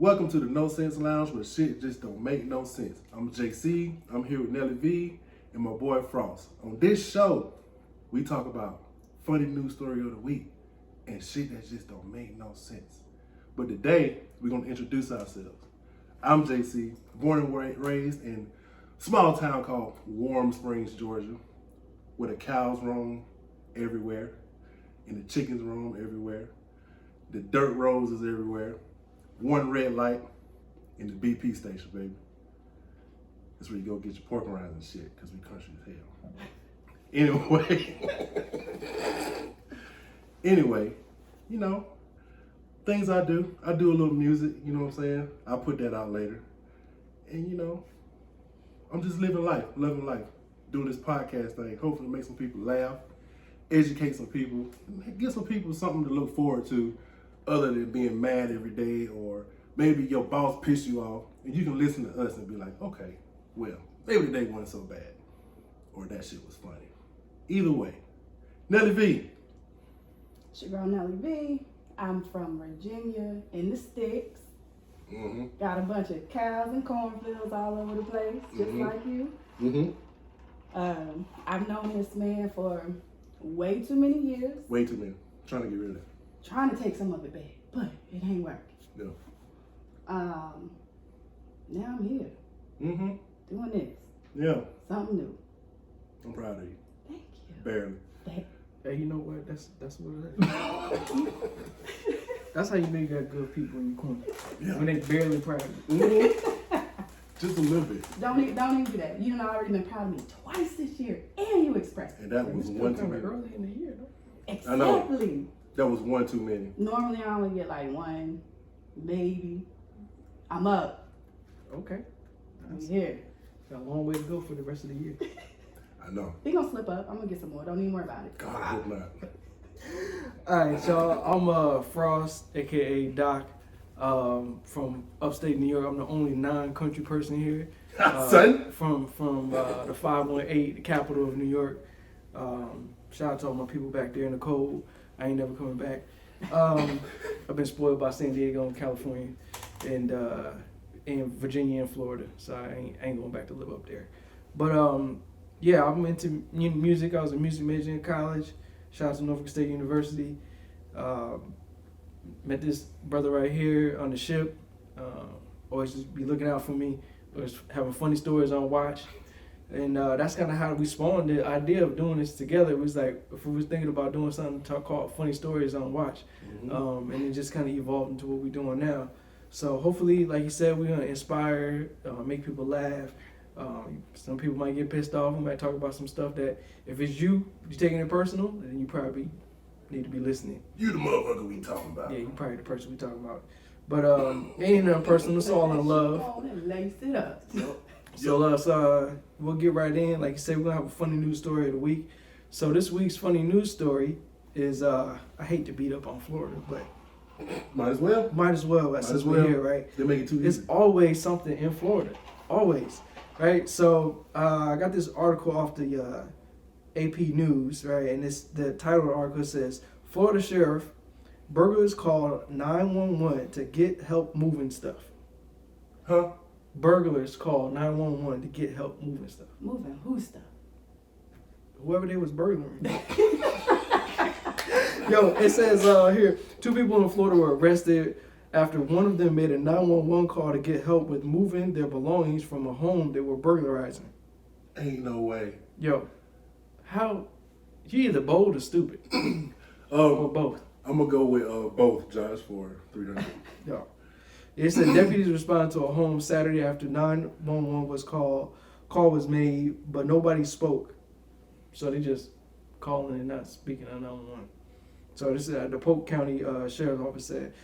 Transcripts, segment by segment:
Welcome to the No Sense Lounge where shit just don't make no sense. I'm JC, I'm here with Nelly V and my boy Frost. On this show, we talk about funny news story of the week and shit that just don't make no sense. But today, we're gonna introduce ourselves. I'm JC, born and raised in a small town called Warm Springs, Georgia, where the cows roam everywhere and the chickens roam everywhere. The dirt roads is everywhere. One red light in the BP station, baby. That's where you go get your pork rinds and shit, because we country as hell. Anyway, you know, things I do. I do a little music, you know what I'm saying? I'll put that out later. And you know, I'm just living life, loving life. Doing this podcast thing, hopefully make some people laugh, educate some people, give some people something to look forward to other than being mad every day, or maybe your boss pissed you off and you can listen to us and be like, okay, well, maybe the day wasn't so bad, or that shit was funny. Either way, Nelly V. It's your girl Nelly V. I'm from Virginia in the sticks. Mm-hmm. Got a bunch of cows and cornfields all over the place, just like you. Mm-hmm. I've known this man for way too many years. Way too many. Trying to get rid of it. Trying to take some of it back, but it ain't working. No. Now I'm here. Mm-hmm. Doing this. Yeah. Something new. I'm proud of you. Thank you. Barely. Hey, you know what? That's what it is. That's how you know you got good people in your corner. Yeah. When they barely proud of you. Mm-hmm. Just a little bit. Don't even do that. You done already been proud of me twice this year, and you expressed it. And that was one too many. Early in the year, though. Exactly. I know. That was one too many. Normally I only get like one, maybe. I'm up. Okay. I'm here. Got a long way to go for the rest of the year. I know. He gonna slip up. I'm gonna get some more. Don't even worry about it. God, I hope not. Alright, y'all. I'm Frost, aka Doc, from upstate New York. I'm the only non-country person here. Son? From the 518, the capital of New York. Shout out to all my people back there in the cold. I ain't never coming back. I've been spoiled by San Diego and California, and in Virginia and Florida, so I ain't going back to live up there. But yeah, I'm into music. I was a music major in college. Shout out to Norfolk State University. Met this brother right here on the ship. Always just be looking out for me. Always having funny stories on watch. And that's kind of how we spawned the idea of doing this together. It was like, if we was thinking about doing something called Funny Stories on Watch. And it just kind of evolved into what we're doing now. So hopefully, like you said, we're going to inspire, make people laugh. Some people might get pissed off. We might talk about some stuff that, if it's you're taking it personal, then you probably need to be listening. You the motherfucker we talking about. Yeah, you probably the person we talking about. But ain't nothing personal. It's all in love. Lace it up. So we'll get right in. Like you said, we're going to have a funny news story of the week. So this week's funny news story is, I hate to beat up on Florida, but Might as well. Since we're here, right? They make it too easy. It's always something in Florida. Always. Right? So I got this article off the AP News, right? And the title of the article says, Florida Sheriff, burglars call 911 to get help moving stuff. Huh? Burglars call 911 to get help moving stuff. Moving who stuff? Whoever they was burglaring. Yo, it says here, 2 people in Florida were arrested after one of them made a 911 call to get help with moving their belongings from a home they were burglarizing. Ain't no way. Yo, how, you either bold or stupid. Or both. I'm going to go with both, Josh, for 300. Yo. It said deputies responded to a home Saturday after 911 was call was made, but nobody spoke. So they just calling and not speaking on 911. So this is the Polk County Sheriff's Office said.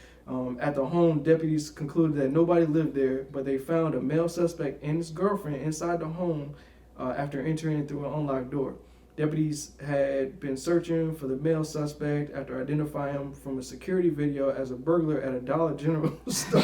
At the home, deputies concluded that nobody lived there, but they found a male suspect and his girlfriend inside the home after entering through an unlocked door. Deputies had been searching for the male suspect after identifying him from a security video as a burglar at a Dollar General store.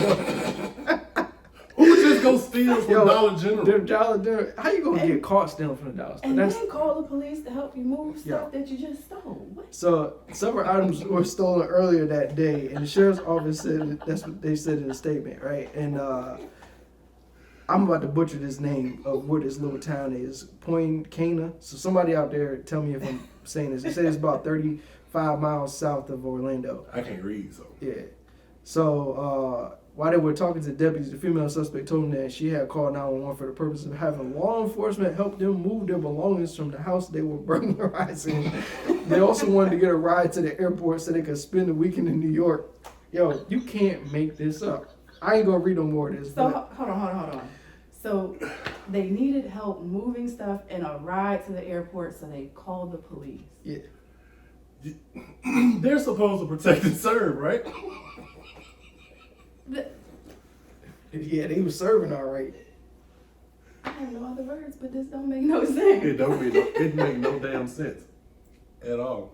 Who was just go steal from Dollar General. How you gonna get caught stealing from the Dollar Store? And then call the police to help you move stuff that you just stole. What? So several items were stolen earlier that day, and the sheriff's office said that's what they said in the statement, right? And I'm about to butcher this name of where this little town is, Point Cana. So somebody out there, tell me if I'm saying this. They said it's about 35 miles south of Orlando. I can't read, so. Yeah. So while they were talking to deputies, the female suspect told them that she had called 911 for the purpose of having law enforcement help them move their belongings from the house they were burglarizing. They also wanted to get a ride to the airport so they could spend the weekend in New York. Yo, you can't make this up. I ain't gonna read no more of this. So hold on. So they needed help moving stuff and a ride to the airport, so they called the police. Yeah. They're supposed to protect and serve, right? Yeah, they was serving all right. I have no other words, but this don't make no sense. It make no damn sense at all.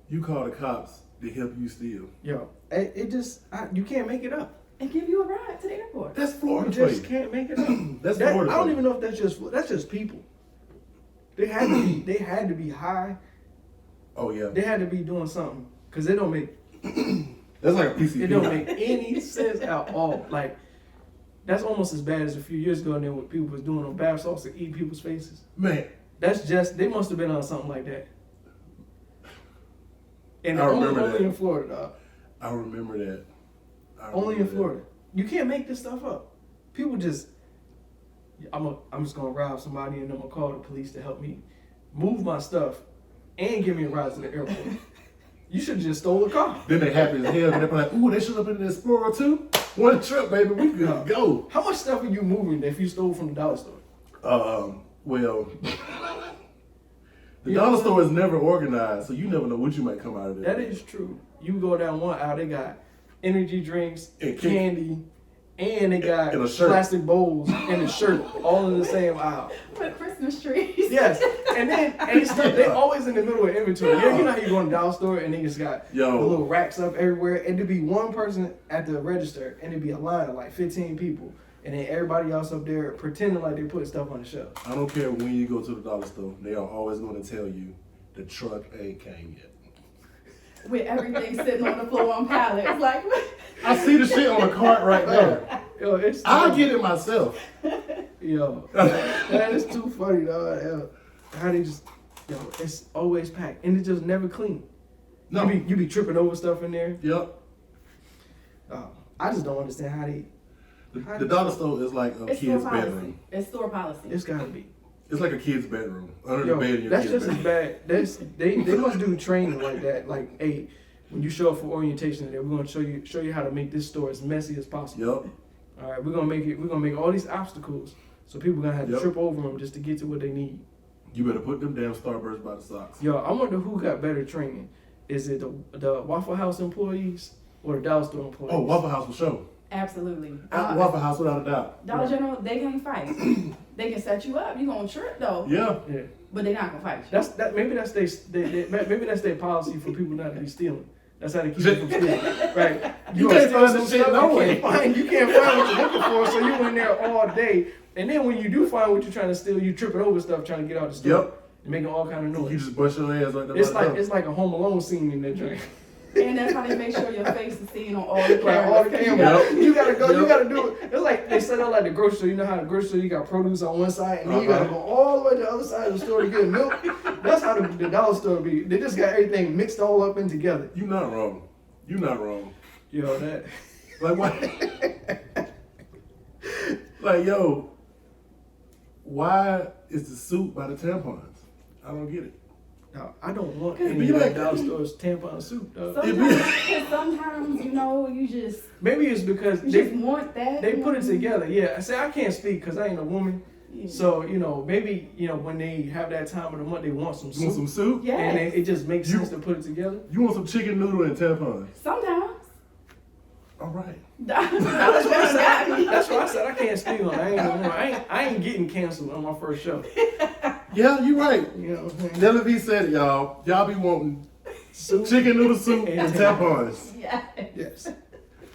You call the cops to help you steal. Yo, you can't make it up. And give you a ride to the airport. That's Florida. You just can't make it up. Florida. I don't even know if that's just people. They had to be high. Oh yeah. They had to be doing something because they don't make. That's like a PCP. It don't make any sense at all. Like that's almost as bad as a few years ago. And then what people was doing on bath salts to eat people's faces. Man, that's just they must have been on something like that. And I remember only that. in Florida, dog. I remember that. Only in Florida. You can't make this stuff up. People just, I'm just gonna rob somebody and I'm gonna call the police to help me move my stuff and give me a ride to the airport. You should have just stole a car. Then they happy as hell and they're like, ooh, they should have been in the Explorer too. One trip, baby, we good to go. How much stuff are you moving if you stole from the dollar store? Well, the dollar store is never organized, so you never know what you might come out of there. That is true. You go down one aisle, they got energy drinks, and candy, and they got plastic bowls and a shirt all in the same aisle. With Christmas trees. Yes. And then they always in the middle of inventory. Yeah, you know how you go in the dollar store and they just got the little racks up everywhere. And there'd be one person at the register and it'd be a line of like 15 people. And then everybody else up there pretending like they put stuff on the shelf. I don't care when you go to the dollar store, they are always going to tell you the truck ain't came yet. With everything sitting on the floor on pallets. Like, what? I see the shit on the cart right there. Yo, I'll get it myself. Yo, that is too funny, dog. How they just, it's always packed. And it's just never clean. No. You be tripping over stuff in there. Yep. I just don't understand how they... The dollar store is like a kid's bedroom. It's store policy. It's gotta be. It's like a kid's bedroom. Under the bed in your that's kid's just bedroom. as bad. They must do training like that. Like, hey, when you show up for orientation today, we're gonna show you how to make this store as messy as possible. Yep. All right, we're gonna make all these obstacles so people are gonna have to trip over them just to get to what they need. You better put them damn Starbursts by the socks. Yo, I wonder who got better training. Is it the Waffle House employees or the dollar store employees? Oh, Waffle House for sure. Absolutely. Waffle House without a doubt. Dollar General, they can't fight. They can set you up. You gonna trip though. Yeah. But they're not gonna fight you. Maybe that's their policy for people not to be stealing. That's how they keep you from stealing, right? You can't find the shit no way. You can't find what you're looking for, so you in there all day. And then when you do find what you're trying to steal, you tripping over stuff trying to get out the store. Yep. And making all kind of noise. You just bust your ass right there. It's like a Home Alone scene in that joint. And that's how they make sure your face is seen on all the cameras. Right, all the cameras. You gotta go. Yep. You gotta do it. It's like they set up like the grocery store. You know how the grocery store you got produce on one side, and then you gotta go all the way to the other side of the store to get milk. That's how the dollar store be. They just got everything mixed all up in together. You're not wrong. You're not wrong. Yo, that. Like what? Like yo, why is the soup by the tampons? I don't get it. No, I don't want It any be of like that dollar store's tampon soup, dog. Sometimes, you just... Maybe it's because they just want that. They put it together. Yeah, I say I can't speak because I ain't a woman. Yeah. So, maybe, when they have that time of the month, they want some soup. You want some soup? Yeah. And it just makes sense to put it together. You want some chicken noodle and tampons? Sometimes. All right. That's why I said I can't speak on it. I ain't a woman. I ain't getting canceled on my first show. Yeah, you're right. You know what I'm saying? Nelly V said it, y'all. Y'all be wanting Soup. chicken noodle soup and tampons. Yeah. Yes.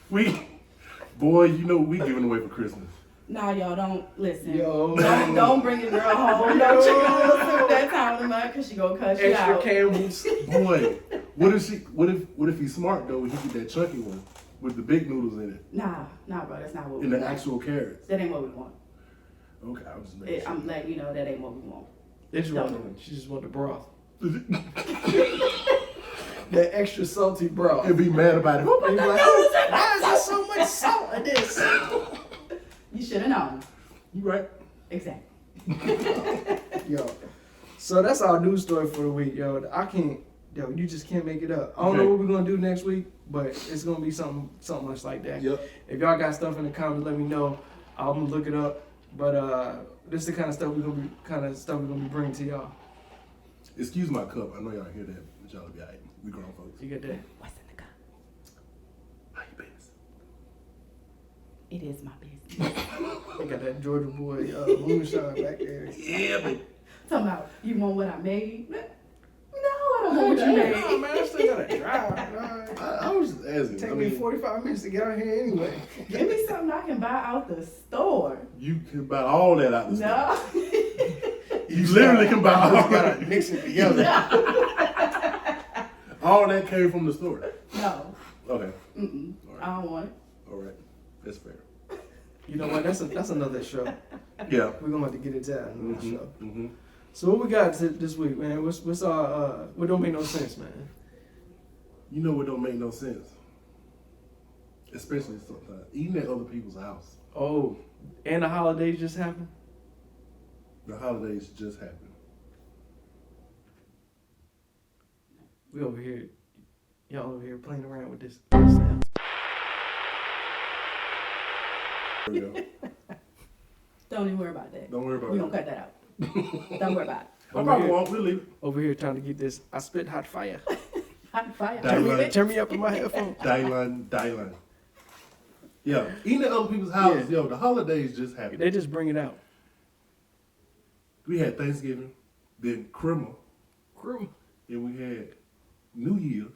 Boy, we giving away for Christmas. Nah, y'all don't listen. Yo. Don't bring your girl home. No chicken noodle soup that time of the month because she gonna cuss you Extra out. Campbell's. Boy, what if he's smart though? He get that chunky one with the big noodles in it Nah, bro, that's not what we and the want. actual carrots. That ain't what we want. Okay, I was just making sure. I'm letting you know that ain't what we want. She just want the broth. That extra salty broth. And be mad about it. You be like, why is there so much salt in this? You should have known. You right. Exactly. Yo. So that's our news story for the week, yo. You just can't make it up. I don't know what we're gonna do next week, but it's gonna be something much like that. Yep. If y'all got stuff in the comments, let me know. I'm gonna look it up. But this is the kind of stuff we're gonna be bringing to y'all. Excuse my cup. I know y'all hear that, but y'all be alright. We grown folks. You get that? What's in the cup? How you business? It is my business. They got that Georgia boy moonshine back there. Yeah, but Talking about, you want what I made? No, I don't want what you made. No, man, I still gotta drive. I was just asking. Take me 45 minutes to get out here anyway. Give me something I can buy out the store. You can buy all that out the store. No. You literally can buy all You gotta that. mix it together. All that came from the store. No. Okay. Mm-mm. All I right. don't want it. All right. That's fair. You know what? That's another show. Yeah. We're gonna have to get into that in another show. Mm-hmm. So what we got this week, man? What's our what don't make no sense, man? You know what don't make no sense? Especially sometimes. Eating at other people's house. Oh, and the holidays just happened. The holidays just happened. We over here, y'all over here playing around with this sound. There we go. Don't even worry about that. Don't worry about We're it. going to cut that out. Don't worry about it. I probably won't. We'll leave it. Over here trying to get this. I spit hot fire. Hot fire. Daylight. Turn me up in my headphones. Dylan. Yeah. Eating at other people's houses. Yo, the holidays just happened. They just bring it out. We had Thanksgiving, then Christmas, Crew. and we had New Year's.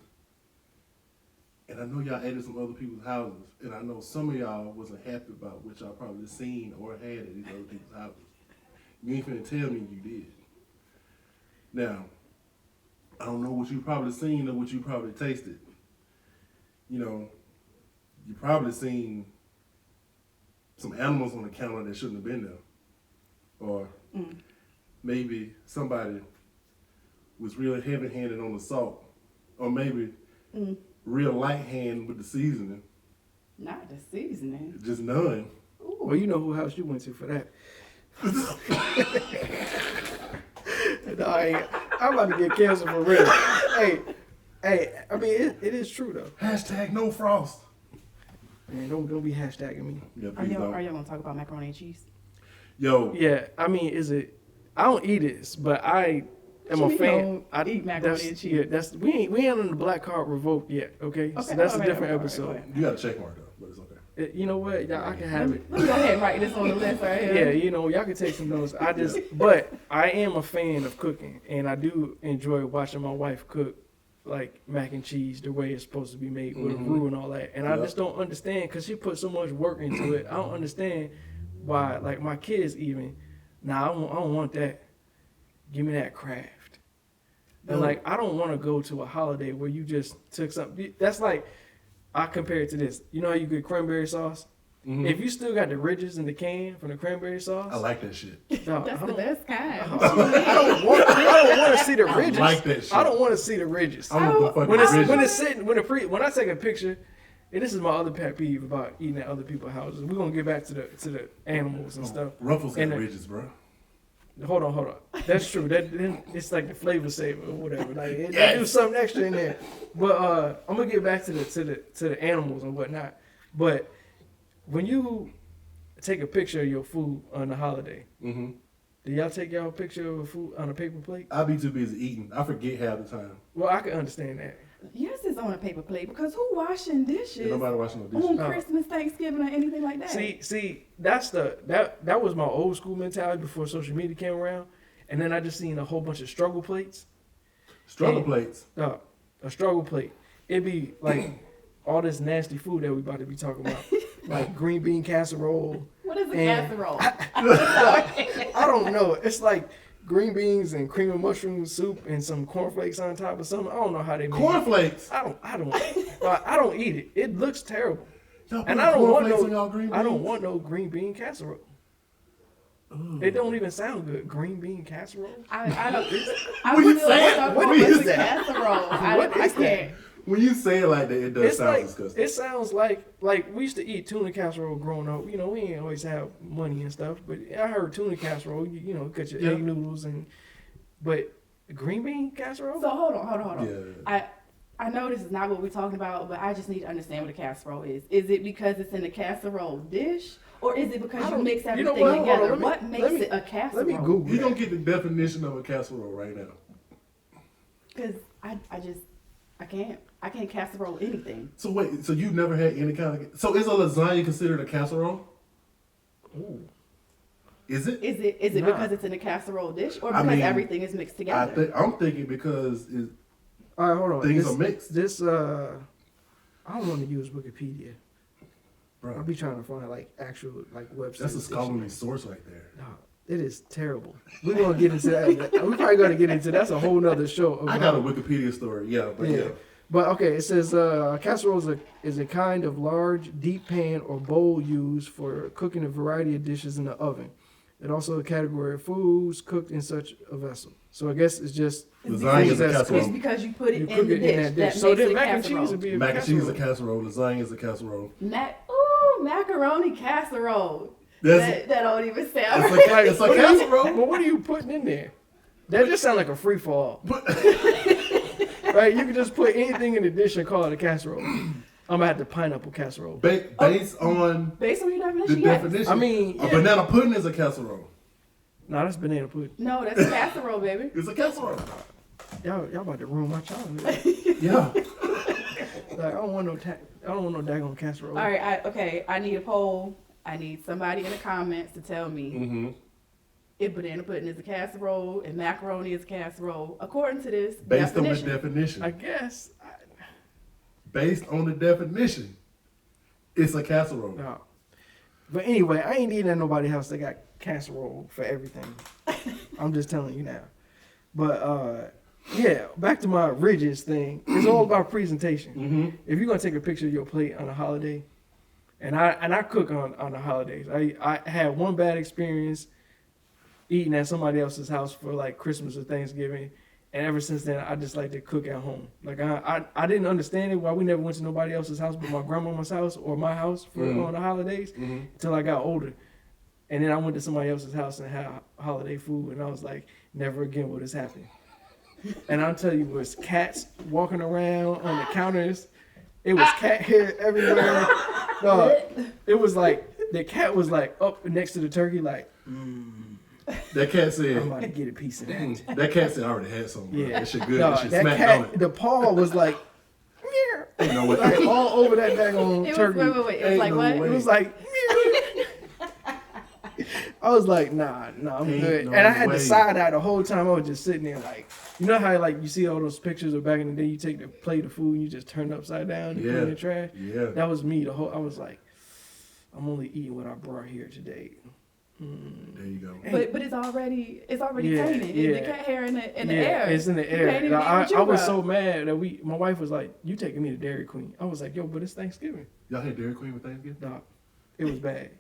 And I know y'all ate at some other people's houses. And I know some of y'all wasn't happy about what y'all probably seen or had at these other people's houses. You ain't finna tell me you did. Now, I don't know what you probably seen or what you probably tasted. You know, you probably seen some animals on the counter that shouldn't have been there. Or maybe somebody was real heavy-handed on the salt. Or maybe real light-handed with the seasoning. Not the seasoning. Just none. Ooh. Well, you know who house you went to for that. No, I'm about to get canceled for real. Hey, I mean, it is true though. Hashtag no frost. Man, don't be hashtagging me. Yeah, Are please y'all don't. going to talk about macaroni and cheese? Yo, Yeah, I mean, I don't eat it, but I am You a mean fan. you don't eat macaroni and cheese? Yeah, we ain't on the black card revoked yet. Okay, so Okay, that's all a right, different all right, episode. all right. you got a check mark though, but it's okay. You know what? Y'all, I can have it. Let's go ahead and write this on the list right here. Yeah, you know, y'all can take some notes. But I am a fan of cooking, and I do enjoy watching my wife cook, like mac and cheese the way it's supposed to be made with a roux and all that. And I Yep. just don't understand because she put so much work into it. I don't understand why, like my kids even. Nah, I don't want that. Give me that craft. And like, I don't want to go to a holiday where you just took something. That's like, I compare it to this. You know how you get cranberry sauce? If you still got the ridges in the can from the cranberry sauce, I like that shit. dog, That's I the don't- best kind. I don't want to see the ridges. like that shit. I don't want to see the ridges. I want the fucking When it's ridges. when it's sitting when I take a picture, and this is my other pet peeve about eating at other people's houses. We're gonna get back to the animals and stuff. Ruffles got And the- ridges, bro. Hold on. That's true. That it's like the flavor saver or whatever. Like they do something extra in there. But I'm gonna get back to the animals and whatnot. But when you take a picture of your food on the holiday, do y'all take y'all picture of a food on a paper plate? I be too busy eating. I forget half the time. Well, I can understand that. Yes, it's on a paper plate because who washing dishes Ain't nobody watching no on dishes. Christmas, Thanksgiving, or anything like that? See, that was my old school mentality before social media came around, and then I just seen a whole bunch of struggle plates. Struggle plates. A struggle plate. It'd be like all this nasty food that we about to be talking about. like green bean casserole. What is a And- casserole? I don't know. It's like green beans and cream of mushroom soup and some cornflakes on top of something. I don't know how they make it. Cornflakes. I don't eat it. It looks terrible. Y'all And put I don't want cornflakes on y'all no. green beans? I don't want no green bean casserole. It don't even sound good. Green bean casserole. I don't. What you saying? What What is is that? casserole? What I is that? can't. When you say it like that, it does It's sound like disgusting. it sounds like we used to eat tuna casserole growing up. You know, we ain't always have money and stuff, but I heard tuna casserole. You know, got your Yeah. egg noodles but green bean casserole. So hold on. Yeah. I know this is not what we're talking about, but I just need to understand what a casserole is. Is it because it's in a casserole dish, or is it because I you don't- mix you know everything what? Hold on, together? let me- What makes let me- it a casserole? Let me Google He gonna that. get the definition of a casserole right now. Because I can't casserole anything. So wait, so you've never had any kind of? So is a lasagna considered a casserole? Ooh. Is Is it? it Nah. because it's in a casserole dish, or I because mean, everything is mixed together? I'm thinking because All right, hold on. things This- are mixed, This I don't want to use Wikipedia. I'll bro. be trying to find like actual like websites. That's a scholarly source right there. No, it is terrible. We're gonna get into that. We're probably gonna get into that's a whole nother show. I got a Wikipedia story, yeah. But okay, it says casserole is a kind of large, deep pan or bowl used for cooking a variety of dishes in the oven. It also a category of foods cooked in such a vessel. So I guess it's just Lasagna is a That's casserole. It's because you put it you in cook the it dish. in that dish. That So makes then it mac and casserole. cheese would be a Mac and cheese is a casserole. casserole. Lasagna is a casserole. Macaroni casserole. That's That don't even sound it's right. a casserole. But what are you putting in there? That just sounds like a free fall. But Right? You can just put anything in the dish and call it a casserole. I'm gonna have the pineapple casserole. based on Based on your the definition, yes. definition, I mean, a yeah. banana pudding is a casserole. No, that's banana pudding. No, that's a casserole, baby. It's a casserole. Y'all about to ruin my childhood. Yeah. Like I don't want no daggone casserole. All right, I need a poll. I need somebody in the comments to tell me Mm-hmm. if banana pudding is a casserole and macaroni is a casserole, according to this Based on the definition. definition. I guess. Based on the definition, it's a casserole. No. But anyway, I ain't eating at nobody's house that got casserole for everything. I'm just telling you now. But yeah, back to my ridges thing. It's all about presentation. Mm-hmm. If you're gonna take a picture of your plate on a holiday, and I cook on the holidays. I had one bad experience eating at somebody else's house for like Christmas or Thanksgiving. And ever since then, I just like to cook at home. Like I didn't understand it why we never went to nobody else's house but my grandmama's house or my house for on the holidays until I got older. And then I went to somebody else's house and had holiday food, and I was like, never again will this happen. And I'll tell you, it was cats walking around on the counters. It was cat hair everywhere. It was like the cat was like up next to the turkey, like. That cat said, I'm about to get a piece of that. that cat said I already had some. Yeah. That shit good. No, that shit that smacked cat, on it. the paw was like, meow, You know what? like all over that daggone It was, turkey. wait. It was Ain't like no what? way. It was like, meow. I was like, nah, I'm Ain't good. no And I had way. the side eye the whole time. I was just sitting there like, you know how like you see all those pictures of back in the day, you take the plate of food and you just turn it upside down and put it in the trash? Yeah. That was me. I was like, I'm only eating what I brought here today. There you go. But it's already Yeah, tainted. yeah. The cat hair in the Yeah, air. it's in the You air. can't even eat I what you was brought. so mad that my wife was like, you taking me to Dairy Queen. I was like, yo, but it's Thanksgiving. Y'all had Dairy Queen with Thanksgiving? No, it was bad.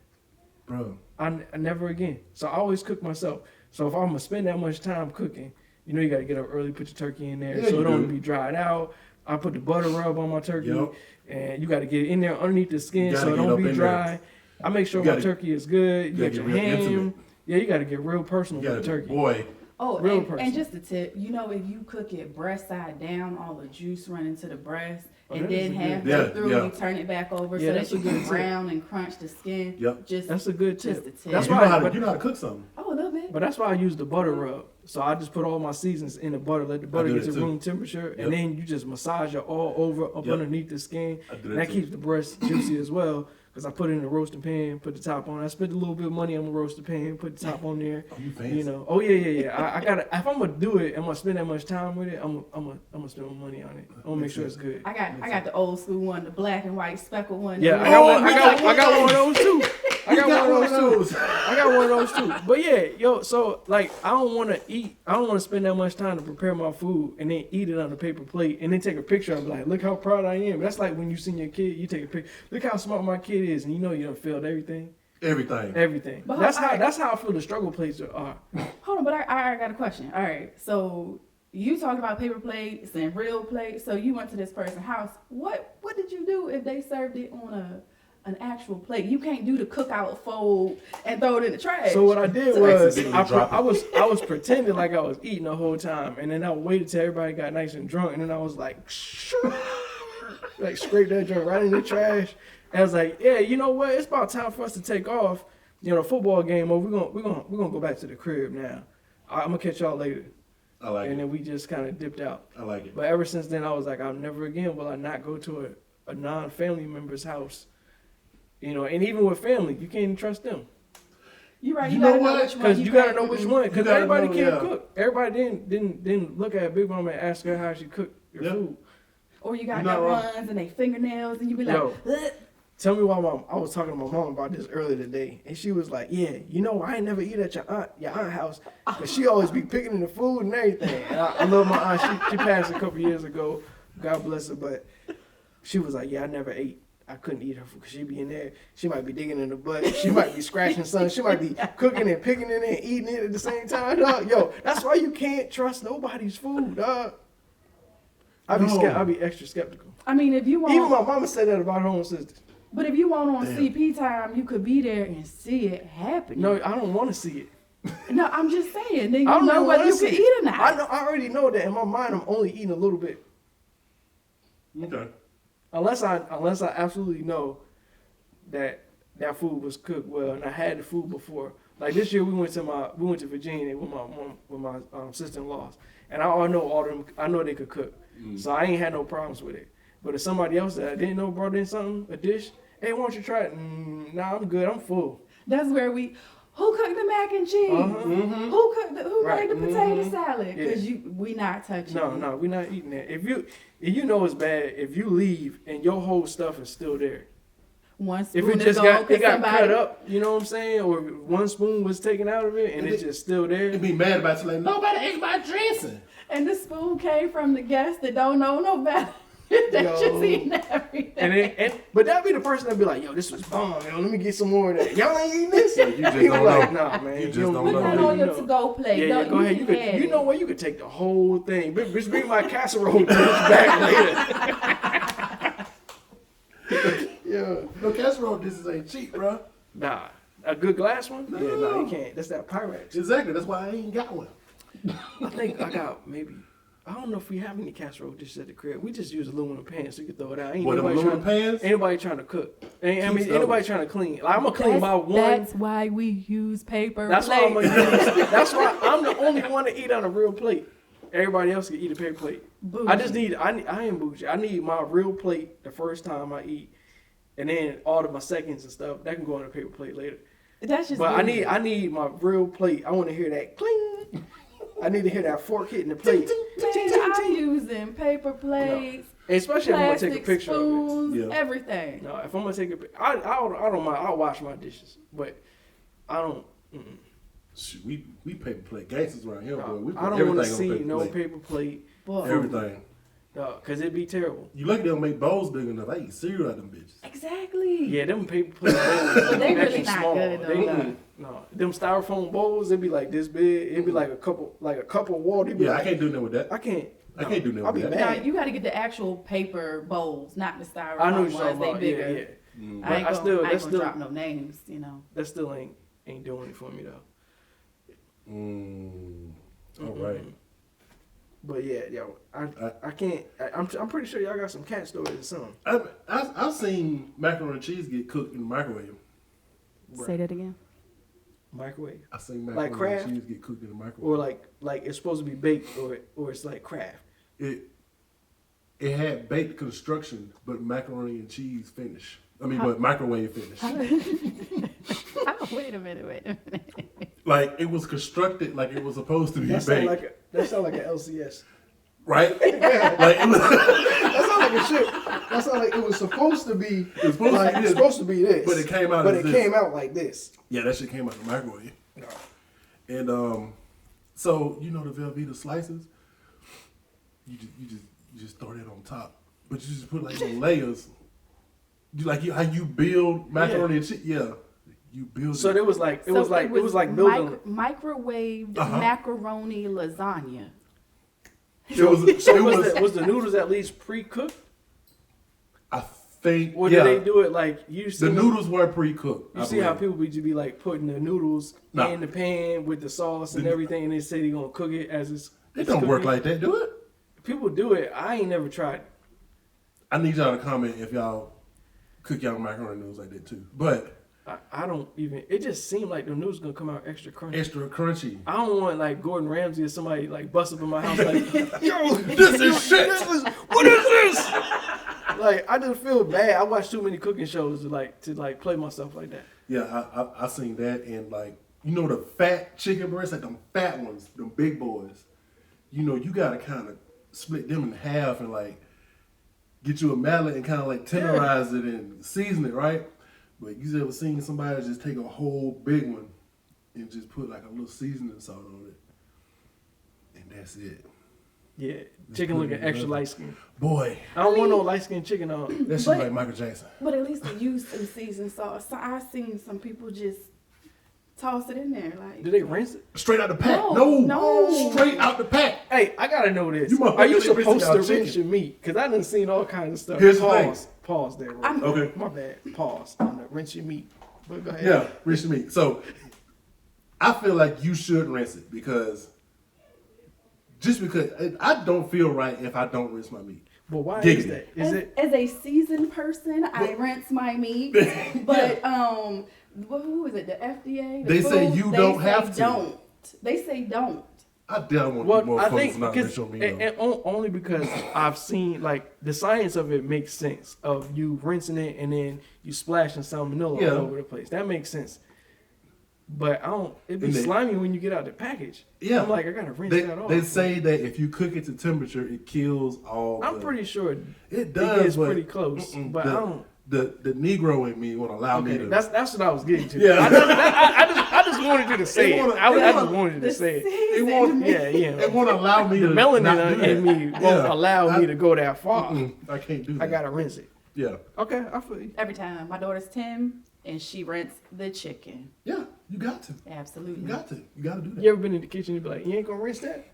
Bro. I never again. So I always cook myself. So if I'm gonna spend that much time cooking, you know you gotta get up early, put your turkey in there Yeah, so you it don't do. be dried out. I put the butter rub on my turkey, Yep. and you gotta get it in there underneath the skin You so gotta it get don't up be in dry. there. I make sure You my gotta- turkey is good. You you got your gotta get real ham. intimate. Yeah, you gotta get real personal You with the gotta, turkey. boy. Oh, Real and person. just a tip, you know, if you cook it breast side down, all the juice run into the breast, Oh, and that is then a good- halfway Yeah, through yeah. you turn it back over Yeah, so that's that a you good can tip. brown and crunch the skin. Yep. Just That's a good tip. Just a tip. That's you why. know how to, but- you know how to cook something. Oh, a little bit. But that's why I use the butter rub. So I just put all my seasons in the butter, let the butter do get that to too. room temperature, Yep. and then you just massage it all over up Yep. underneath the skin. I do And that that too. keeps the breast juicy as well. Because I put it in the roasting pan, put the top on. I spent a little bit of money on the roasting pan, put the top on there. Oh, you fancy. You know. Oh yeah. I gotta. If I'm gonna do it, I'm gonna spend that much time with it. I'm gonna spend my money on it. I'm gonna make sure it's good. I got the old school one, the black and white speckled one. Yeah, I got one of those too. I got one of those too. I got one of those too. But yeah, yo, so like I don't want to spend that much time to prepare my food and then eat it on a paper plate and then take a picture of it like, look how proud I am. That's like when you see your kid, you take a picture. Look how smart my kid is, and you know you done failed everything. Everything. But that's how I feel the struggle plates are. Hold on, but I got a question. All right, so you talked about paper plates and real plates. So you went to this person's house. What did you do if they served it on an actual plate? You can't do the cookout fold and throw it in the trash. So what I did was I was pretending like I was eating the whole time, and then I waited till everybody got nice and drunk, and then I was like, like scrape that joint right in the trash. And I was like, yeah, you know what? It's about time for us to take off. You know, football game over. We're gonna go back to the crib now. I'm gonna catch y'all later. I like it. And then we just kind of dipped out. I like it. But ever since then, I was like, I'll never again will I not go to a non-family member's house. You know, and even with family, you can't even trust them. You're right. You know gotta what? know which one. Because you gotta know which one. Because everybody know, can't yeah. cook. Everybody didn't look at Big Mama and ask her how she cooked your food. Or you got You're that not wrong. ones and they fingernails, and you be like, Yo. ugh. Tell me why I was talking to my mom about this earlier today, and she was like, "Yeah, you know, I ain't never eat at your aunt house, but she always be picking in the food and everything." And I love my aunt. She passed a couple years ago. God bless her, but she was like, "Yeah, I never ate. I couldn't eat her food because she be in there. She might be digging in the butt. She might be scratching something. She might be cooking and picking in it and eating it at the same time, dog. Yo, that's why you can't trust nobody's food, dog. I be extra skeptical. I mean, if you want, Even my mama said that about her own sister. but if you want on Damn. CP time, you could be there and see it happen. No, I don't want to see it. No, I'm just saying. Then you I don't know even whether wanna you can see eat it. or not. I already know that in my mind I'm only eating a little bit. Okay. Unless I absolutely know that food was cooked well and I had the food before. Like this year we went to Virginia with my mom, with my sister-in-laws, and I know they could cook, so I ain't had no problems with it. But if somebody else that I didn't know brought in something, a dish, hey, why don't you try it? Nah, I'm good. I'm full. That's where who cooked the mac and cheese? Mm-hmm. Who Right. made the potato salad? Yeah. Because we not touching. No, we're not eating that. If you know it's bad, if you leave and your whole stuff is still there. One If spoon it is just gone, got cut up, you know what I'm saying, or one spoon was taken out of it and it's just still there. They be mad about you like, nobody ate my dressing. and the spoon came from the guest that don't know no better. That's Yo. just eating everything. But that'd be the person that'd be like, yo, this was bomb, yo, let me get some more of that. Y'all ain't eating this? Yeah, you just He don't like, know. nah, man. You just don't don't really know. Put know. on your to-go plate. Yeah, go ahead. You know what? You could take the whole thing. Bitch, bring my casserole dish back later. Yeah. No casserole dishes ain't cheap, bro. Nah. A good glass one? No. Yeah, no, you can't. That's that Pyrex. Exactly. That's why I ain't got one. I think I got maybe. I don't know if we have any casserole dishes at the crib. We just use aluminum pans so you can throw it out. Ain't What, them nobody aluminum trying, pans? Ain't nobody trying to cook. Ain't Keep anybody those. trying to clean. Like, I'm gonna clean my one. That's why we use paper That's why I'm plates. gonna use. That's why I'm the only one to eat on a real plate. Everybody else can eat a paper plate. I just need. I ain't bougie. I need my real plate the first time I eat, and then all of my seconds and stuff that can go on a paper plate later. That's just. But bougie. I need my real plate. I want to hear that cling. I need to hear that fork hitting the plate. Man, I'm using paper plates, Especially if I'm gonna take a plastic picture spoons, Yeah. everything. of it. No, if I'm gonna take a picture, I don't mind. I'll wash my dishes, but I don't. Shoot, we paper plate gangsters around here, boy. We put I don't want to everything on see paper no plate. paper plate. Boy. Everything. Cause it'd be terrible. You lucky they don't make bowls big enough. I eat cereal out of them bitches. Exactly. Yeah, them paper plate bowls. They really actually not small. good, though. They, no, them styrofoam bowls. It'd be like this big. It'd be like a cup of water. It'd be Yeah, like, I can't do nothing with that. I can't. I can't do nothing I'll be with that. Now mad. you got to get the actual paper bowls, not the styrofoam I know what ones. you're talking They about. bigger. Yeah, yeah. Mm. I ain't But gonna, that's still drop no names, you know. that still ain't doing it for me though. All right. But yeah, yo, I can't. I'm pretty sure y'all got some cat stories or something. I've seen macaroni and cheese get cooked in the microwave. Say that again. Microwave, I've seen Like macaroni Kraft? and cheese get cooked in the microwave. or like it's supposed to be baked, or it's like Kraft. It had baked construction, but macaroni and cheese finish. But microwave finish. Wait a minute. Like it was constructed like it was supposed to be That baked. sound like an LCS. Right? Like it was. That sound like a shit. That sound like it was supposed to be. It's supposed to be this. But it came out. But as it this. came out like this. Yeah, that shit came out the microwave. And so you know the Velveeta slices. You just throw that on top, but you just put like little layers. How you build macaroni and cheese. Yeah, you build. So it. it was like building microwaved macaroni lasagna. Was the noodles at least pre-cooked? I think. Or did they do it like you see? The noodles were pre-cooked. You see how people would just be like putting the noodles in the pan with the sauce and everything, and they say they're gonna cook it as it's. It don't work like that, do it? People do it. I ain't never tried it. I need y'all to comment if y'all cook y'all macaroni noodles like that too. But I don't even. It just seemed like the noodles gonna come out extra crunchy. Extra crunchy. I don't want like Gordon Ramsay or somebody like bust up in my house like, yo, this is shit. What is this? Like I just feel bad. I watch too many cooking shows to play myself like that. Yeah, I seen that, and like you know the fat chicken breasts, like them fat ones, them big boys. You know you gotta kind of split them in half and like get you a mallet and kind of like tenderize it and season it, right? But you ever seen somebody just take a whole big one and just put like a little seasoning salt on it, and that's it. Yeah, chicken looking extra light skin. Boy, I don't want no light skinned chicken on. that shit like Michael Jackson. But at least they use some seasoned sauce. So I've seen some people just toss it in there. Like, Do they rinse it? Straight out the pack? No. Straight out the pack. Hey, I gotta know this. You Are you motherfuckers supposed rinsing to out rinse chicken. your meat? Because I done seen all kinds of stuff. Here's the thing. Pause there. Bro. Okay. My bad. Pause on the rinse your meat. But go ahead. Yeah, rinse your meat. So I feel like you should rinse it because I don't feel right if I don't rinse my meat. But why Giggity. is that? Is it? As a seasoned person, I rinse my meat. But who is it? The FDA? They say you don't have to. Don't. They say don't. I don't want more I folks think not because rinse your meat. and only because I've seen like the science of it makes sense of you rinsing it and then you splashing salmonella all over the place. That makes sense. But I don't. It'd be And they- slimy when you get out the package. Yeah. I'm like I gotta rinse that off. They say that if you cook it to temperature, it kills all. I'm pretty sure it does. gets but, pretty close, but I don't. The Negro in me won't allow me to. That's what I was getting to. Yeah. I just wanted you to say it. I just wanna- wanted you to say it. It won't. Yeah. It won't allow me The to. not melanin do in that. me won't allow me to go that far. I can't do that. I gotta rinse it. Yeah. Okay, I feel you. Every time. My daughter's 10 and she rinsed the chicken. Yeah. You got to. Absolutely. You got to. You got to do that. You ever been in the kitchen and be like, you ain't gonna rinse that?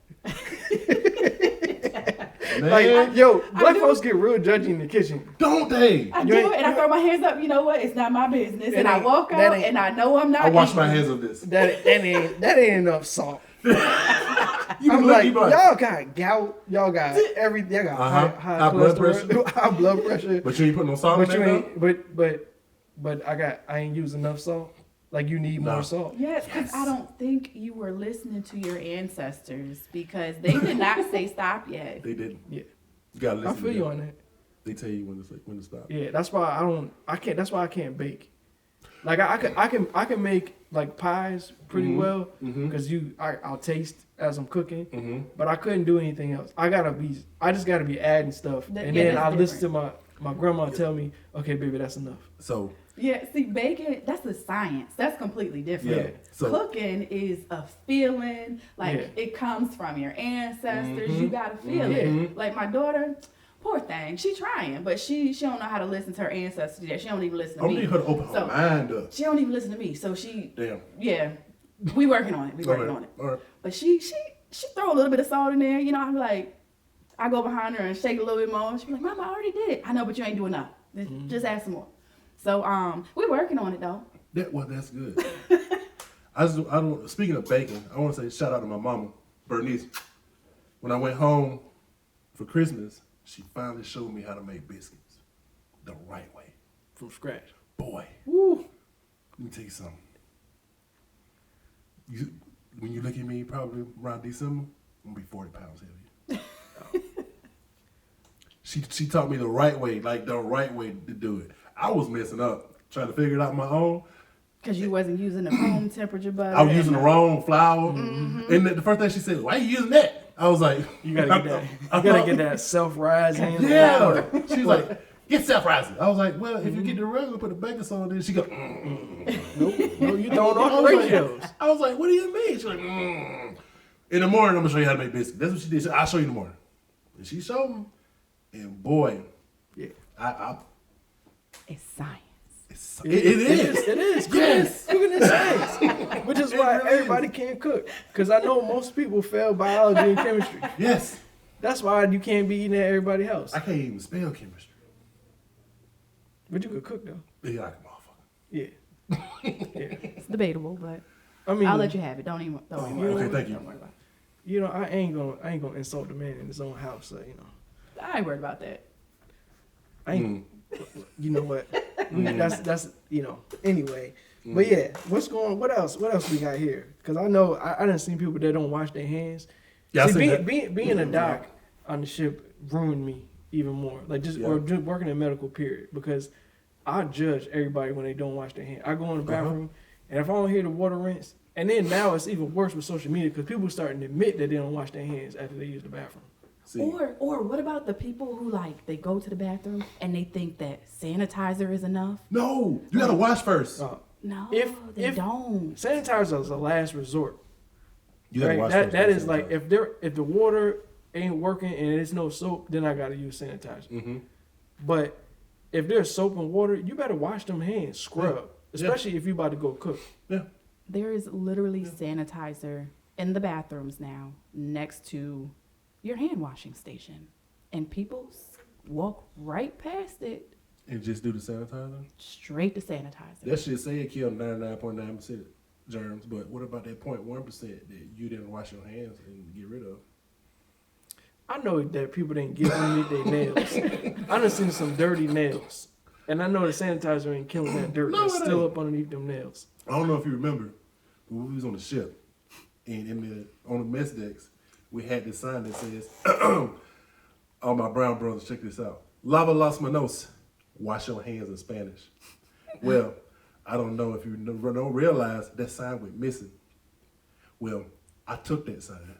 Man, Like, yo, black folks get real judgy in the kitchen. don't they? I do it and I throw my hands up. You know what? It's not my business. And I walk that out ain't- and I know I'm not. I wash eating. my hands of this. That ain't enough salt. You I'm be like, looking like, y'all got gout, y'all got everything, y'all got high blood cholesterol, high blood pressure. but you ain't putting no salt But in you there. ain't, but I ain't used enough salt. Like you need more salt. Yes, because I don't think you were listening to your ancestors because they did not say stop yet. They didn't. Yeah, You gotta listen. I feel to you them. on that. They tell you when to stop. Yeah, that's why that's why I can't bake. Like I can make like pies pretty well because I'll taste as I'm cooking, but I couldn't do anything else. I just gotta be adding stuff, and then that's I listen to my grandma tell me, okay, baby, that's enough. So Yeah, see, baking, that's a science. That's completely different. Yeah, so- Cooking is a feeling. Like, it comes from your ancestors. You got to feel it. Like, my daughter, poor thing, she trying, but she don't know how to listen to her ancestors yet. She don't even listen to I me. need her to open her mind up. She don't even listen to me. So she, Damn. yeah, we working on it. We working on it. All right. But she throw a little bit of salt in there. You know, I'm like, I go behind her and shake a little bit more. She be like, Mama, I already did it. I know, but you ain't doing enough. Just add some more. So we working on it though. That's good. Speaking of baking, I want to say shout out to my mama, Bernice. When I went home for Christmas, she finally showed me how to make biscuits the right way. From scratch. Boy, Woo. let me tell you something. When you look at me probably around December, I'm gonna be 40 pounds heavier. She taught me the right way, like the right way to do it. I was messing up trying to figure it out on my own. Because you wasn't using the room temperature butter. I was using the wrong flour. And the first thing she said, why are you using that? I was like, You gotta get that. You gotta get that self-rising. yeah. She was like, get self-rising. I was like, well, if you get the regular, put the baking soda in. She go, Nope. No, you throwing off I the was ratios. like, I was like, what do you mean? She's like, In the morning, I'm gonna show you how to make biscuits. That's what she did. She said, I'll show you in the morning. And she showed me. And boy, Yeah. It's science. It is. It is. Yes. Cooking is science. Which is why everybody can't cook. Because I know most people fail biology and chemistry. Yes. That's why you can't be eating at everybody's house. I can't even spell chemistry. But you could cook though. Yeah, like a motherfucker. Yeah. Yeah. It's debatable, but I mean, I'll let you have it. Don't even. Okay, thank you. Don't worry about it. you know, I ain't gonna insult the man in his own house. So, you know, I ain't worried about that. I ain't. You know what? That's you know. Anyway, but yeah, what else? What else we got here? Because I know I done seen people that don't wash their hands. Yeah, See, I being a doc on the ship ruined me even more. Like or just working in medical period, because I judge everybody when they don't wash their hands. I go in the bathroom and if I don't hear the water rinse, and then now it's even worse with social media because people starting to admit that they don't wash their hands after they use the bathroom. See. Or what about the people who they go to the bathroom and they think that sanitizer is enough? No, you gotta wash first. No, If they don't. Sanitizer is a last resort. You gotta Right? wash That first. that is like if the water ain't working and there's no soap, then I gotta use sanitizer. Mm-hmm. But if there's soap and water, you better wash them hands, scrub, especially if you about to go cook. Yeah. There is literally sanitizer in the bathrooms now next to your hand washing station, and people walk right past it And just do the sanitizer. straight to sanitizer. That shit say it killed 99.9% germs, but what about that 0.1% that you didn't wash your hands and get rid of? I know that people didn't get underneath their nails. I done seen some dirty nails, and I know the sanitizer ain't killing that dirt No, that's it still ain't. up underneath them nails. I don't know if you remember, but when we was on the ship, and on the mess decks, we had this sign that says, all my brown brothers, check this out. Lava las manos, wash your hands in Spanish. Well, I don't know if you don't realize that sign went missing. Well, I took that sign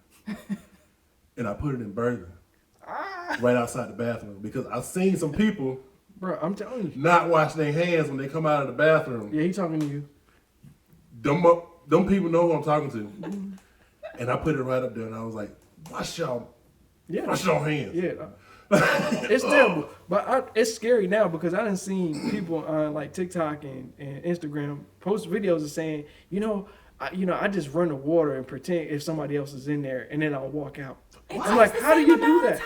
and I put it in Bergen, right outside the bathroom, because I've seen some people Bro, I'm telling you. not wash their hands when they come out of the bathroom. Yeah, he talking to you. Them people know who I'm talking to. And I put it right up there and I was like, wash your hands. Yeah. It's terrible. But it's scary now because I done seen people on like TikTok and Instagram post videos of saying, I just run the water and pretend if somebody else is in there and then I'll walk out. I'm like, how do you do that?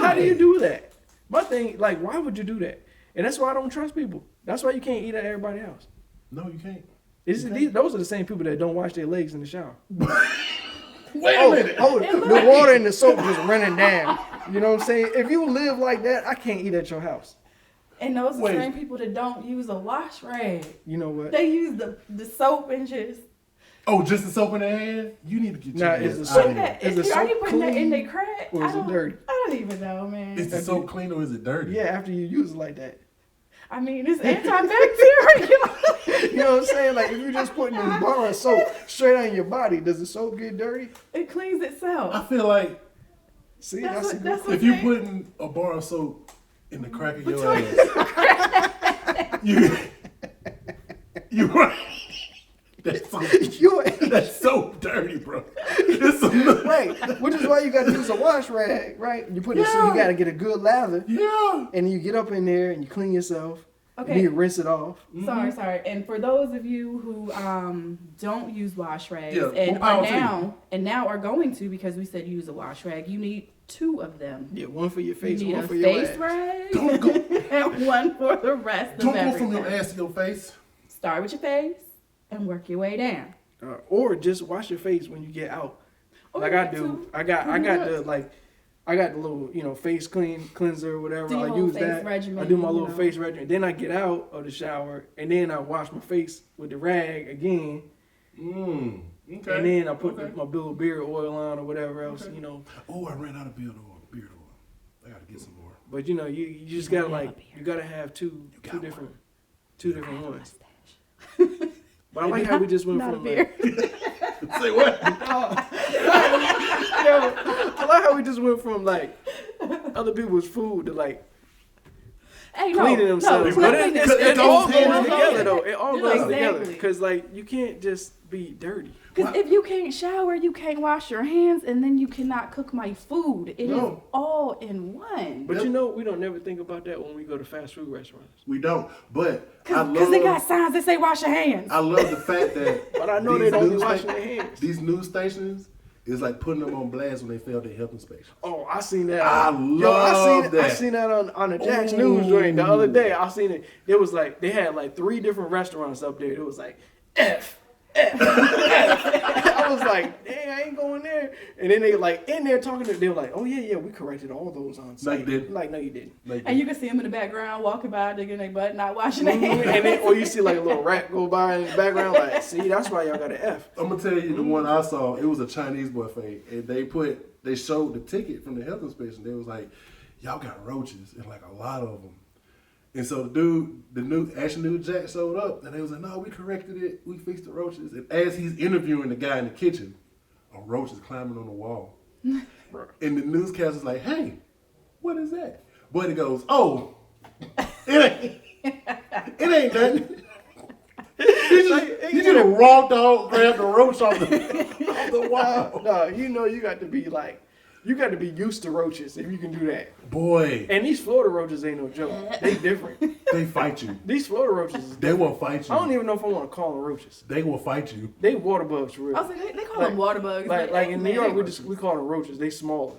How do you do that? My thing, like, why would you do that? And that's why I don't trust people. That's why you can't eat at everybody's house. No, you can't. Those are the same people that don't wash their legs in the shower. Wait a minute. The water and the soap just running down. You know what I'm saying? If you live like that, I can't eat at your house. And those are the same people that don't use a wash rag. You know what? They use the soap and just. Oh, just the soap in their hand? You need to get your Nah, ass is the out soap- of here. Is the Are you soap putting that in clean their crack? or is it dirty? I don't even know, man. Is the soap clean or is it dirty? Yeah, after you use it like that. I mean, it's antibacterial. You know what I'm saying? Like, if you're just putting this bar of soap straight on your body, does the soap get dirty? It cleans itself. I feel like See, That's a what- good that's question. if you putting a bar of soap in the crack of your ass, you right. That's so dirty, bro. Right, which is why you got to use a wash rag, right? You put it so you got to get a good lather, Yeah. and then you get up in there and you clean yourself, and Okay. then you rinse it off. Sorry. And for those of you who don't use wash rags Yeah, and more power are to now are going to, because we said use a wash rag, you need 2 of them. Yeah, one for your face, You need one a for your face ass. rag Don't go. and one for the rest Don't of go everything. from your ass to your face. Start with your face and work your way down. Or just wash your face when you get out. Or Like you I get do. to- I got the little, face cleanser or whatever. Do your I whole use face that. regimen, I do my you little know. face regimen. Then I get out of the shower and then I wash my face with the rag again. Okay. And then I put Okay. my little beard oil on or whatever else, Okay. Oh, I ran out of beard oil. I gotta get some more. But you just gotta you gotta have two different. Two different ones. But I like how we just went Not a from beer. Say what? I like how we just went from like other people's food to like Hey, cleaning themselves. No, But cleaning it is- all goes goes hand in together hand. though. It all Yeah. goes together. Exactly. Because like you can't just be dirty. Because if you can't shower, you can't wash your hands, and then you cannot cook my food. It is No. all in one. But Yep. you know, we don't never think about that when we go to fast food restaurants. We don't. But I Because they got love. signs that say wash your hands. I love the fact that. But I know these they don't be news washing sta- their hands. These news stations is like putting them on blast when they fail their health inspection. Oh, I seen that. I I love that. seen that on the Jack's Ooh. News joint the other day. I seen it. It was like they had like 3 different restaurants up there. It was like F. I was like, dang, I ain't going there. And then they like in there talking to, they were like, oh yeah, we corrected all those on No, site. you didn't. Like, no, you didn't. Like, And you can see them in the background walking by, digging their butt, not washing their And hands. then, or you see like a little rat go by in the background, like, see, that's why y'all got an F. I'm gonna tell you the one I saw. It was a Chinese buffet, and they showed the ticket from the health inspection. They was like, y'all got roaches, and like a lot of them. And so the new Jack showed up, and they was like, no, we corrected it, we fixed the roaches. And as he's interviewing the guy in the kitchen, a roach is climbing on the wall. And the newscaster's like, hey, what is that? Buddy goes, oh, it ain't nothing. You just walked out, grabbed the roach off the wall. No, you know you got to be like, you got to be used to roaches if you can do that. Boy, And these Florida roaches ain't no joke. They different. they fight you. These Florida roaches is They will fight I don't you. even know if I want to call them roaches. They will fight you. They water bugs for real. I was like, they call them water bugs. Like but in New man, York, they- we call them roaches. They smaller.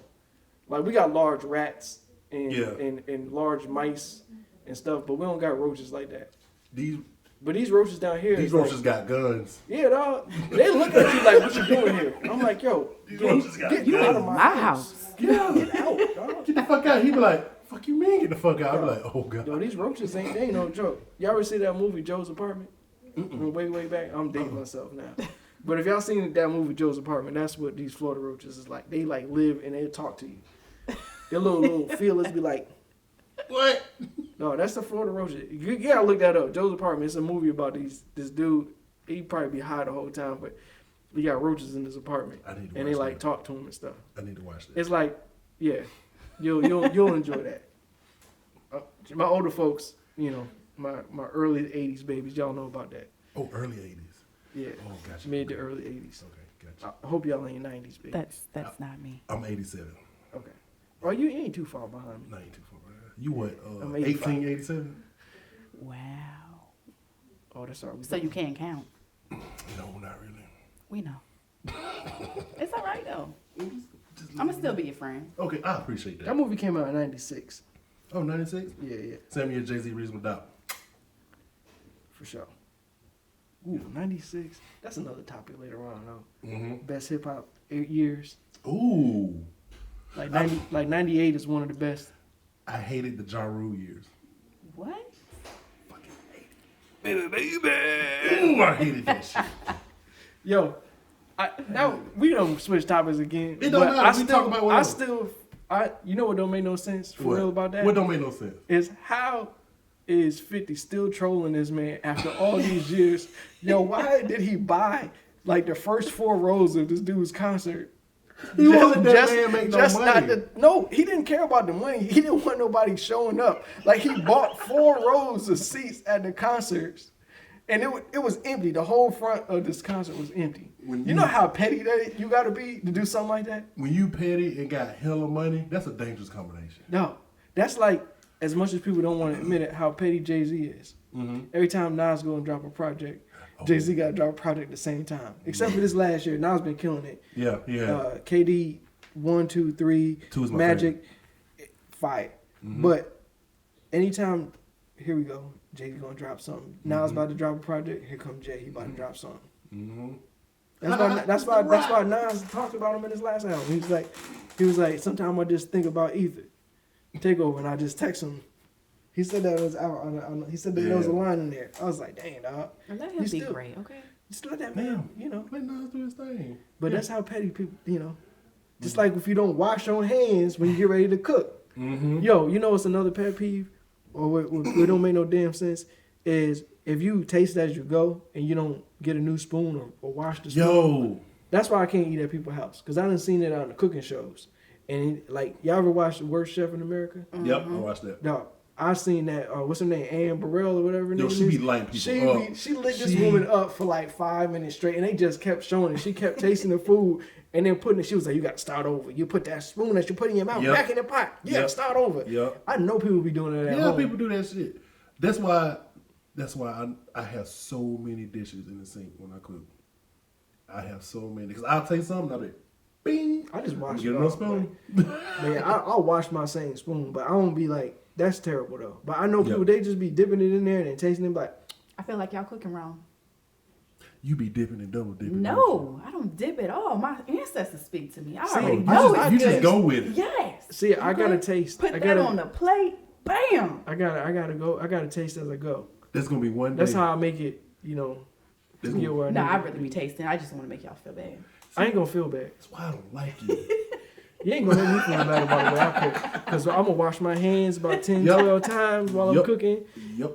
Like we got large rats and Yeah. and large mice and stuff, but we don't got roaches like that. These But these roaches down here, these it's like- roaches got guns. yeah, dog. They look at you like, what you doing here? I'm like, yo, These get, roaches got get you guns. out of my My house. house. Get out, dog. Get the fuck out. He be like, fuck you mean get the fuck out? I be like, oh god. Yo, these roaches they ain't no joke. Y'all ever see that movie Joe's Apartment? From way back. I'm dating myself now. But if y'all seen that movie Joe's Apartment, that's what these Florida roaches is like. They like live and they talk to you. Their little feelers be like, What? no, that's the Florida roaches. You gotta look that up. Joe's Apartment. It's a movie about this dude. He probably be high the whole time, but he got roaches in his apartment, I need to and they watch like that. talk to him and stuff. I need to watch that. It's like, yeah, you'll enjoy that. My older folks, you know, my early '80s babies, y'all know about that. Oh, early 80s. Yeah, Oh, gotcha. mid to early '80s. Okay, gotcha. I hope y'all ain't '90s babies. That's not me. I'm 87. Okay. Oh, you ain't too far behind me. 92 for you what? I'm 85. 1887? Wow. Oh, that's all. So you can't count. No, not really. We know. It's all right though. Just I'm gonna still be your friend. Okay, I appreciate That that. movie came out in '96. Oh, 96? Yeah, Same year Jay-Z Reasonable Doubt. for sure. Ooh, '96. That's another topic later on. Though. Mm-hmm. Best hip hop 8 years. Ooh. Like 98 is one of the best. I hated the Ja Rule years. What? Ooh, I hated that shit. Yo, now we don't switch topics again. It don't but matter. We talk about whatever. you know what don't make no sense for What? real about that? What don't make no sense? Is how is 50 still trolling this man after all these years? Yo, why did he buy like the first 4 rows of this dude's concert? He wasn't that man make no money. No, he didn't care about the money. He didn't want nobody showing up. Like he bought 4 rows of seats at the concerts, and it was empty. The whole front of this concert was empty. When You know how petty that you got to be to do something like that? When you petty and got hella money, that's a dangerous combination. No, that's like as much as people don't want to admit it, how petty Jay-Z is. Mm-hmm. Every time Nas go and drop a project, Jay-Z got to drop a project at the same time. Except for this last year, Nas been killing it. Yeah. KD 1, 2, 3, 2 is my Magic, fire. Mhm. But anytime, here we go, Jay gonna drop something. Nas about to drop a project. Here come Jay, he about to drop something. Mm-hmm. That's why Nas talked about him in his last album. He was like, sometimes I just think about Ether, Takeover, and I just text him. He said that was out. He said that there was a line in there. I was like, dang, dog. Let You him be still- great, okay? Just let that man, you know. Let Nas do his thing. But that's how petty people, you know. Just like if you don't wash your hands when you get ready to cook. Mm-hmm. Yo, you know what's another pet peeve? Or what don't make no damn sense is if you taste as you go and you don't get a new spoon or wash the spoon, Yo, that's why I can't eat at people's house. Because I done seen it on the cooking shows. And like, y'all ever watch The Worst Chef in America? yep, I watched that. Dog, I seen that, what's her name, Ann Burrell or whatever her Yo, name she is. be lighting people up. She lit this woman up for like 5 minutes straight, and they just kept showing it. She kept tasting the food, and then putting it, she was like, you got to start over. You put that spoon that you put in your mouth back in the pot. You got to start over. Yep. I know people be doing that at Yeah, home. people do that shit. That's why I have so many dishes in the sink when I cook. I have so many. Because I'll take something, I'll be bing. I just wash Get it another off. spoon. Man, I'll wash my same spoon, but I don't be like, that's terrible though. But I know people, Yep. they just be dipping it in there and then tasting it like, I feel like y'all cooking wrong. You be dipping and double dipping. don't No, I don't dip at all. My ancestors speak to me. I See, already you? know You it's just good. go with it. Yes. see, I gotta Okay? taste. Put I that gotta, on the plate. Bam. I gotta taste as I go. That's gonna be one day. That's how I make it, you know, to That's get where I No, need I to really be tasting. I just want to make y'all feel bad. I ain't gonna feel bad. That's why I don't like you. You ain't gonna make me feel bad about the way I cook. Because I'm gonna wash my hands about 10, Yup. 12 times while I'm Yup. cooking. Yep.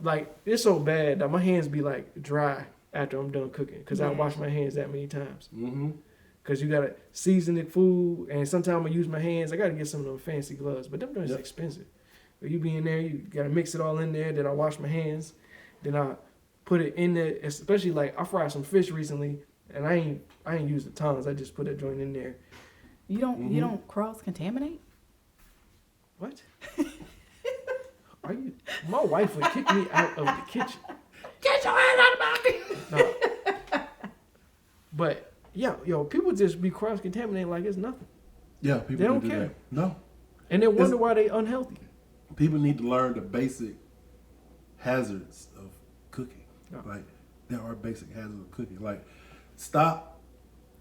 Like, it's so bad that my hands be like dry after I'm done cooking. Because I Yeah. wash my hands that many times. Mm-hmm. Because you gotta season the food. And sometimes I use my hands. I gotta get some of them fancy gloves. But them joints Yep. expensive. But you be in there, you gotta mix it all in there. Then I wash my hands. Then I put it in there. Especially like, I fried some fish recently. And I ain't use the tongs. I just put that joint in there. You don't Mhm. you don't cross contaminate? What? Are you? My wife would kick me out of the kitchen. Get your hand out of my No. But yo, people just be cross contaminating like it's nothing, Yeah, people They don't do care. that. No. and then wonder why they unhealthy. People need to learn the basic hazards of cooking. Yeah. Like, there are basic hazards of cooking. Like, stop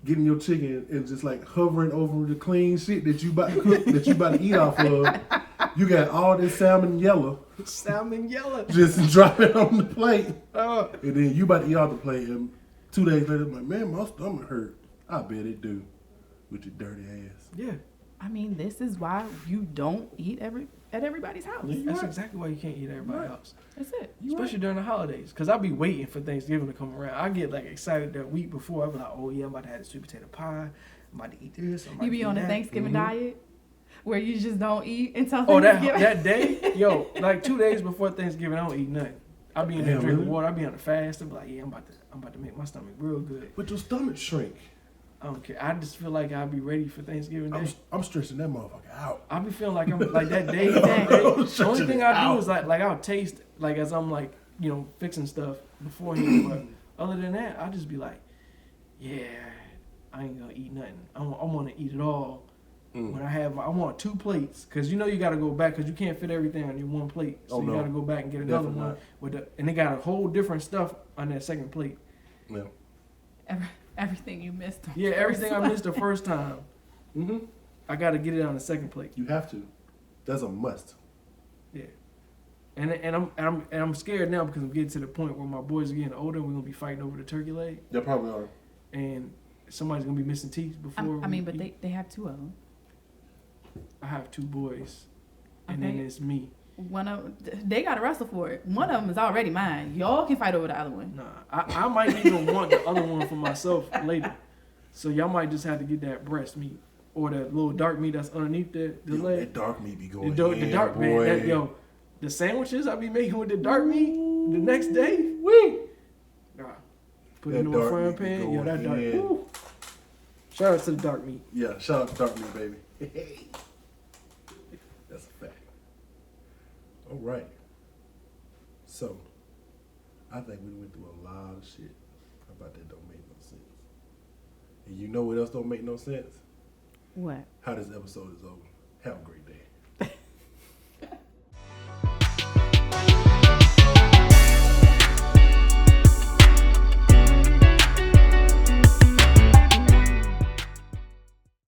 getting your chicken and just like hovering over the clean shit that you about to cook, that you about to eat off of. You got all this salmon yellow, Salmon yellow. just drop it on the plate. Oh, And then you about to eat off the plate, and 2 days later, I'm like, man, my stomach hurt. I bet it do, with your dirty ass. yeah. I mean, this is why you don't eat at everybody's house. Yeah. That's right. exactly why you can't eat at everybody else, That's it. especially during the holidays. Cause I be waiting for Thanksgiving to come around. I get like excited that week before. I be like, oh yeah, I'm about to have the sweet potato pie. I'm about to eat this. I'm about You to be eat on a that. Thanksgiving Mhm. diet where you just don't eat until Oh, Thanksgiving. that day, yo, like 2 days before Thanksgiving, I don't eat nothing. I be in there Damn, drinking really? water. I be on a fast. I'm like, yeah, I'm about to make my stomach real good. But your stomach shrink. I don't care. I just feel like I'll be ready for Thanksgiving Day. I'm stretching that motherfucker out. I be feeling like I'm like that day. Exactly. The only thing I do Out. is like I'll taste like as I'm like fixing stuff beforehand. But other than that, I just be like, yeah, I ain't gonna eat nothing. I want to eat it all. When I want 2 plates, cause you gotta go back, cause you can't fit everything on your one plate. So Oh, you no. gotta go back and get another Definitely one not. and they got a whole different stuff on that second plate. Yeah. Everything you missed. on Yeah, the everything first I one. missed the first time, Mm-hmm. I gotta get it on the second plate. You have to. That's a must. Yeah, and I'm scared now because I'm getting to the point where my boys are getting older. We're gonna be fighting over the turkey leg, They probably are. and somebody's gonna be missing teeth before. I mean, we but eat. they have 2 of them. I have 2 boys, and Okay. then it's me. One of they got to wrestle for it. One of them is already mine. Y'all can fight over the other one. Nah, I might even want the other one for myself later. So y'all might just have to get that breast meat or that little dark meat that's underneath the Yo, leg. that dark meat be The, going the dark man, boy. the sandwiches I be making with the dark meat the next day, wee. Nah, put That it in a dark frying meat be pan. Yo, going that dark. in. Woo. Shout out to the dark meat. Yeah, shout out to dark meat, baby. That's a fact. All right. So, I think we went through a lot of shit about that don't make no sense. And you know what else don't make no sense? What? How this episode is over. Have a great day.